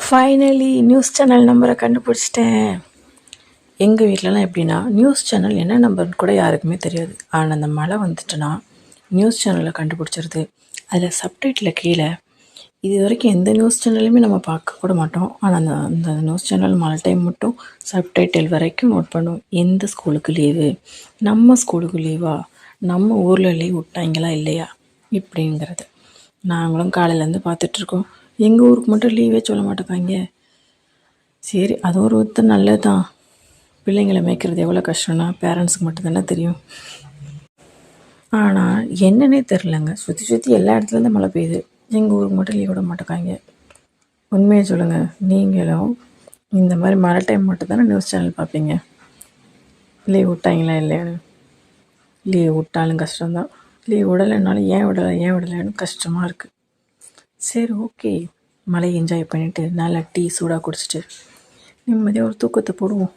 Finally news channel நம்பரை கண்டுபிடிச்சிட்டேன். எங்கள் வீட்டிலலாம் எப்படின்னா, நியூஸ் சேனல் என்ன நம்பர்னு கூட யாருக்குமே தெரியாது. ஆனால் அந்த மழை வந்துட்டுனா நியூஸ் சேனலை கண்டுபிடிச்சிருது. அதில் சப்டைட்டில் கீழே இது வரைக்கும் எந்த நியூஸ் சேனலுமே நம்ம பார்க்க கூட மாட்டோம். ஆனால் அந்த நியூஸ் சேனல் மழை டைம் மட்டும் சப்டைட்டில் வரைக்கும் நோட் பண்ணும். எந்த ஸ்கூலுக்கு லீவு, நம்ம ஸ்கூலுக்கு லீவா, நம்ம ஊரில் லீவ் விட்டாங்களா இல்லையா இப்படிங்கிறது. நாங்களும் காலையிலேருந்து பார்த்துட்ருக்கோம். எங்கள் ஊருக்கு மட்டும் லீவே சொல்ல மாட்டேங்காங்க. சரி, அது ஒரு விதத்தை நல்லது தான். பிள்ளைங்களை மேய்க்கிறது எவ்வளோ கஷ்டம்னா பேரண்ட்ஸுக்கு மட்டும்தானே தெரியும். ஆனால் என்னன்னே தெரிலங்க, சுற்றி எல்லா இடத்துலேருந்து மழை பெய்யுது. எங்கள் ஊருக்கு மட்டும் லீவ் விட மாட்டேங்காங்க. உண்மையை சொல்லுங்கள், நீங்களும் இந்த மாதிரி மழை டைம் மட்டும் தானே நியூஸ் சேனல் பார்ப்பீங்க. லீவ் விட்டாங்களா இல்லையான்னு. லீவ் விட்டாலும் கஷ்டம்தான், லீவ் விடலைன்னாலும் ஏன் விடலைன்னு கஷ்டமாக இருக்குது. சரி, ஓகே, மழையை என்ஜாய் பண்ணிவிட்டு நல்லா டீ சூடாக குடிச்சிட்டு நிம்மதியாக ஒரு தூக்கத்தை போடுவோம்.